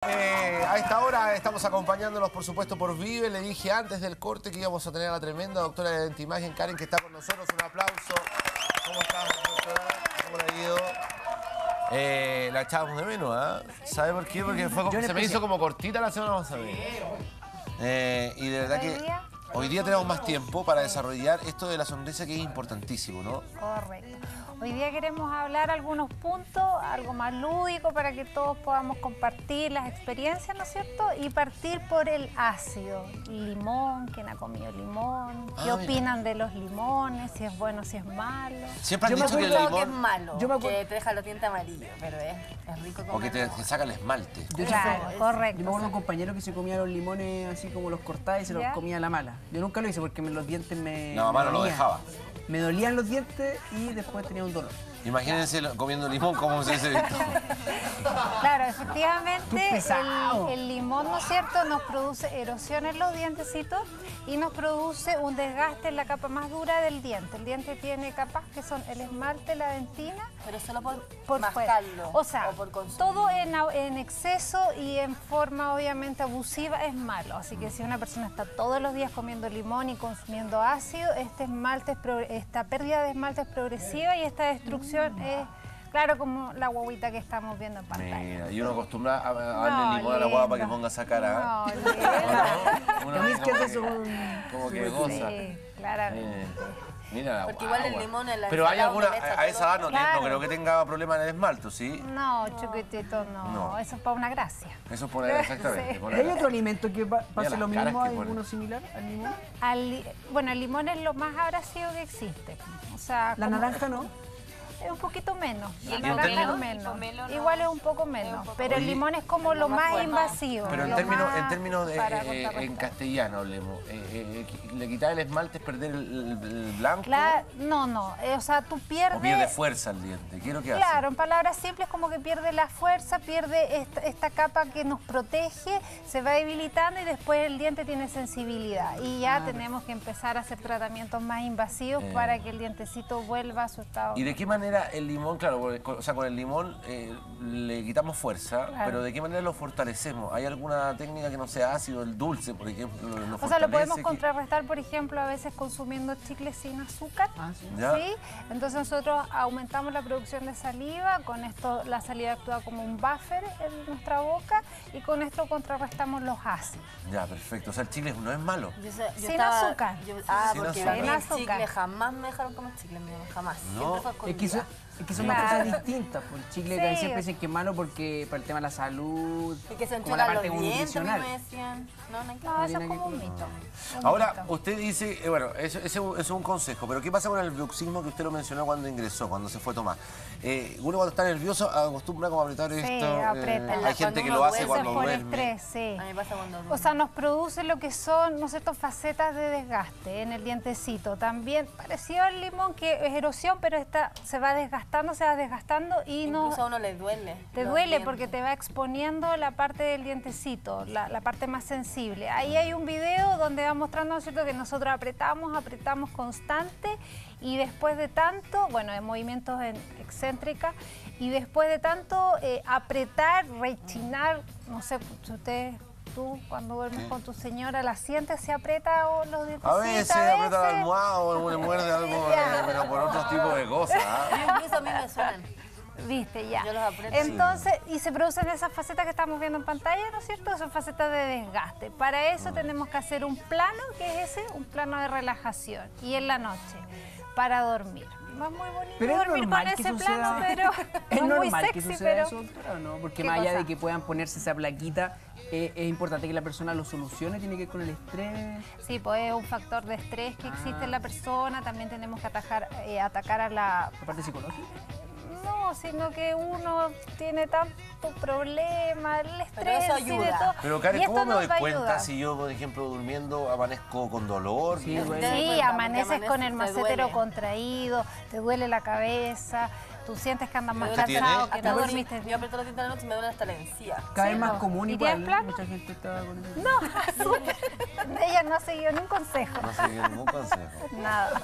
A esta hora estamos acompañándolos, por supuesto, por Vive. Le dije antes del corte que íbamos a tener a la tremenda doctora de Dentimagen, Karen, que está con nosotros. Un aplauso. ¿Cómo estás, doctora? ¿Cómo le ha ido? La echábamos de menos, ¿ah? ¿Sabe por qué? Porque se me hizo como cortita la semana pasada. Y de verdad que hoy día tenemos más tiempo para desarrollar esto de la sonrisa, que es importantísimo, ¿no? Correcto. Hoy día queremos hablar algunos puntos, algo más lúdico para que todos podamos compartir las experiencias, ¿no es cierto? Y partir por el ácido. Limón, ¿quién ha comido limón? ¿Qué opinan de los limones? Si es bueno, si es malo. Siempre han dicho que el limón... que es malo, que te deja los dientes amarillos, pero es rico comer. O que te saca el esmalte. Claro, correcto. Yo me acuerdo de un compañero que se comía los limones así como los cortaba y se los comía a la mala. Yo nunca lo hice porque los dientes me... No, a mano lo dejaba. Me dolían los dientes y después tenía un dolor. Imagínense comiendo limón, cómo se dice esto. Claro, efectivamente, el limón, ¿no es cierto?, nos produce erosión en los dientecitos y nos produce un desgaste en la capa más dura del diente. El diente tiene capas que son el esmalte, la dentina. Pero solo por mascarlo. O sea, por todo en exceso y en forma obviamente abusiva es malo. Así que si una persona está todos los días comiendo limón y consumiendo ácido, esta pérdida de esmalte es progresiva y esta destrucción es, claro, como la guaguita que estamos viendo en pantalla. Mira, y uno acostumbra a darle limón a la guagua para que ponga esa cara. Como que goza. Sí, claramente. Mira la porque igual el limón en la... Pero hay alguna, a esa edad no creo que tenga problema en el esmalte, ¿sí? No, chiquitito, no. Eso es para una gracia. Eso es por exactamente. Sí. ¿Hay otro alimento que pase lo mismo? ¿Hay alguno similar al limón? Bueno, el limón es lo más abrasivo que existe. O sea, ¿La naranja no? Es un poquito menos. ¿Y el pomelo? Igual es un poco menos. Pero el limón es como lo más invasivo. Pero en términos en castellano hablemos. ¿Le quitar el esmalte es perder el blanco? No. O sea, tú pierdes... ¿O pierde fuerza el diente? ¿Qué es lo que hace? Claro, en palabras simples, como que pierde la fuerza, pierde esta capa que nos protege, se va debilitando y después el diente tiene sensibilidad. Y ya tenemos que empezar a hacer tratamientos más invasivos para que el dientecito vuelva a su estado. ¿Y de qué manera el limón, claro, o sea, con el limón le quitamos fuerza, pero de qué manera lo fortalecemos? ¿Hay alguna técnica que no sea ácido, el dulce, por ejemplo? O sea, lo podemos contrarrestar, por ejemplo, a veces consumiendo chicles sin azúcar. ¿Sí? Entonces nosotros aumentamos la producción de saliva, con esto la saliva actúa como un buffer en nuestra boca y con esto contrarrestamos los ácidos. Ya, perfecto. O sea, el chicle no es malo. Sin azúcar. Porque sin chicle jamás me dejaron comer chicle, jamás. No, es que son dos cosas distintas. Por el chicle que siempre dicen que es malo porque para el tema de la salud, y que se como la parte los dientes, nutricional. me decían. No, eso es como un mito. Ahora, usted dice, bueno, ese es un consejo, pero ¿qué pasa con el bruxismo que usted lo mencionó cuando ingresó, cuando se fue a tomar? Uno cuando está nervioso acostumbra como a apretar esto. Aprieta. Hay gente que lo hace cuando duerme. Estrés, A mí me pasa cuando duermo. O sea, nos produce lo que son, ¿no es cierto?, facetas de desgaste en el dientecito. También parecido al limón, que es erosión, pero se va desgastando y incluso a uno le duele. Te duele porque te va exponiendo la parte del dientecito, la parte más sensible. Ahí hay un video donde va mostrando, ¿no es cierto?, que nosotros apretamos constante y después de tanto, bueno, de movimientos excéntricas, y después de tanto apretar, rechinar, no sé, si tú cuando duermes con tu señora, ¿la sientes? ¿Se aprieta los dientecitos? A veces aprieta la almohada o le muerde algo, pero por otros tipos de cosas. Incluso a mí me suenan. Viste, ya. Yo los aprieto. Entonces, y se producen esas facetas que estamos viendo en pantalla, ¿no es cierto? Son facetas de desgaste. Para eso tenemos que hacer un plano, que es un plano de relajación. Y en la noche, para dormir. No es muy bonito pero dormir con ese plano, pero es no muy normal sexy, que suceda pero... eso, doctora, ¿no? Porque más allá de que puedan ponerse esa plaquita, es importante que la persona lo solucione, tiene que ver con el estrés. Sí, pues es un factor de estrés que existe en la persona. También tenemos que atacar a ¿La parte psicológica? No, sino que uno tiene tantos problemas, el estrés, pero eso ayuda. De todo. Pero Karen, ¿cómo me doy cuenta si yo, por ejemplo, durmiendo amanezco con dolor? Sí, amaneces con el macetero contraído, te duele la cabeza, tú sientes que andas más cansado, que no dormiste. Yo aprieto los dientes de la noche y me duele hasta la encía. Cada vez más común igual, plan? mucha gente está con eso. No, ella no ha seguido ningún consejo. No ha seguido ningún consejo. Nada.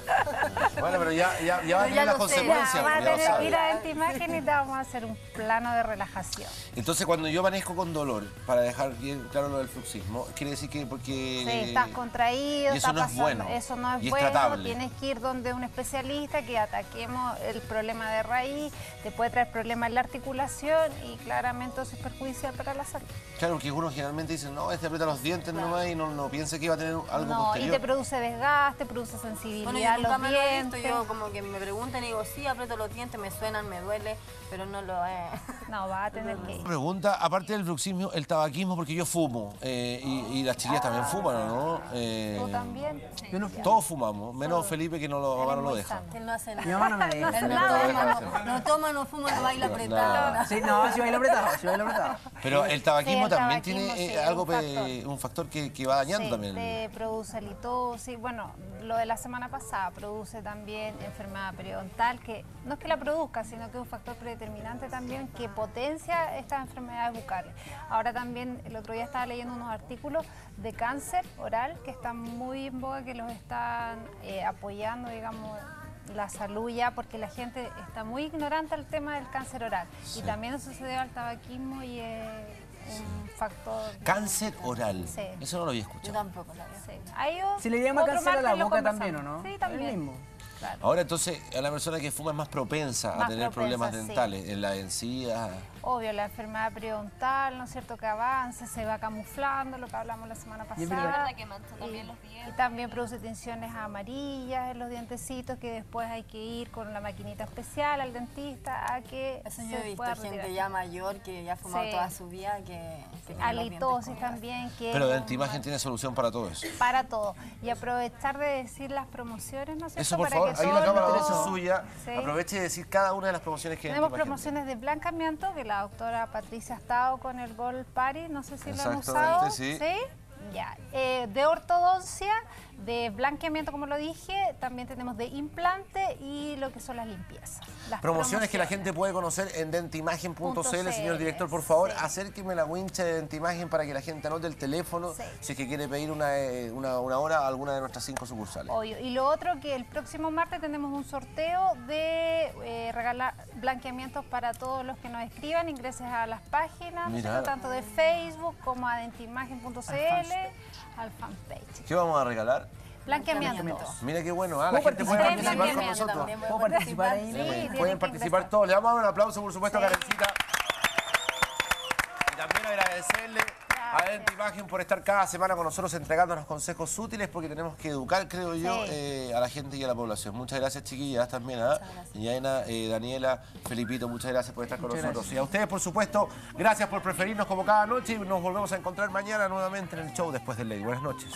Bueno, pero ya va a tener las consecuencias. Va a ya lo tener sabe. que ir a Dentimagen y te vamos a hacer un plano de relajación. Entonces, cuando yo amanezco con dolor, para dejar bien claro lo del fruxismo, quiere decir que porque... Sí, estás contraído, y eso está no es pasando. bueno, Eso no es y es bueno, tratable. tienes que ir donde un especialista que ataquemos el problema de raíz, te puede traer problemas en la articulación y claramente eso es perjudicial para la salud. Claro, porque uno generalmente dice, no, aprieta los dientes nomás y no piensa que iba a tener algo No, posterior. y te produce desgaste, produce Bueno, sensibilidad a yo nunca los me lo he visto, dientes. yo como que me preguntan y digo, sí, aprieto los dientes, me suenan, me duele, pero no lo es. No, va a tener que ir. Pregunta, aparte del bruxismo, el tabaquismo, porque yo fumo, y las chiquillas también fuman, ¿no? ¿Tú también? Yo no fumo. Todos fumamos, menos Felipe que no lo, mamá no lo muy deja. santo. Él no hace Mi mamá no me deja. Él no toma, no fuma, no baila apretado. Sí, no, si bailo apretado, si bailo apretado. Pero el tabaquismo Sí, el también tabaquismo, tiene sí, algo, un factor que va dañando Sí, también. te produce litosis, bueno, lo de la semana pasada produce también enfermedad periodontal, que no es que la produzca, sino que es un factor predeterminante también que potencia estas enfermedades bucales. Ahora también, el otro día estaba leyendo unos artículos de cáncer oral que están muy en boga, que los están apoyando, digamos, la salud ya, porque la gente está muy ignorante al tema del cáncer oral. Sí. Y también eso se debe al tabaquismo y un factor... Cáncer oral, Sí. eso no lo había Yo escuchado. tampoco la veo. Sí. Hay Si le llama otro cáncer a la martes lo boca conversamos. también, ¿o no? Sí, Es el también. mismo. Claro. Ahora entonces, a la persona que fuma es más propensa a Más tener problemas propensa, sí. dentales, en la encía. Obvio, la enfermedad periodontal, ¿no es cierto?, que avanza, se va camuflando, lo que hablamos la semana Y es pasada. verdad que mancha también los dientes. Y también produce tinciones amarillas en los dientecitos, que después hay que ir con la maquinita especial al dentista a que Eso yo se he visto pueda gente retirar. ya mayor que ya ha fumado Sí. toda su vida que tiene los dientes Halitosis con- también. Que Pero es Dentimagen tiene solución para todo eso. para todo. Y aprovechar de decir las promociones, ¿no es cierto? Eso, por Para favor, que ahí la todos cámara los- 2 es suya. Sí. Aproveche de decir cada una de las promociones que Tenemos Dentimagen promociones de blancamiento, que la doctora Patricia ha estado con el Gold Party, no sé si lo han Exactamente, usado. sí. Ya. De ortodoncia, de blanqueamiento, como lo dije, también tenemos de implante y lo que son las limpiezas. Las Promociones que la gente puede conocer en dentimagen.cl. Señor director, por favor, Sí. acérqueme la wincha de Dentimagen para que la gente anote el teléfono Sí. si es que quiere pedir una hora a alguna de nuestras 5 sucursales. Obvio. Y lo otro, que el próximo martes tenemos un sorteo de regalar blanqueamientos para todos los que nos escriban. Ingreses a las páginas, ¿no es Mira. cierto?, tanto de Facebook como a dentimagen.cl, al fanpage. ¿Qué vamos a regalar? Blanqueamientos. Mira qué bueno, la ¿Puedo gente puede participar? participar con También, nosotros. también voy a ¿Puedo participar ahí? Sí, Pueden tienen que participar ingresar. todos. Le vamos a dar un aplauso, por supuesto, a Sí. Karencita. Y también agradecerle a Dentimagen por estar cada semana con nosotros entregándonos consejos útiles, porque tenemos que educar, creo yo, Sí. a la gente y a la población. Muchas gracias, chiquillas, también a Yaena, Daniela, Felipito, muchas gracias por estar con Muchas nosotros. gracias. Y a ustedes, por supuesto, gracias por preferirnos como cada noche y nos volvemos a encontrar mañana nuevamente en el show Después del Ley. Buenas noches.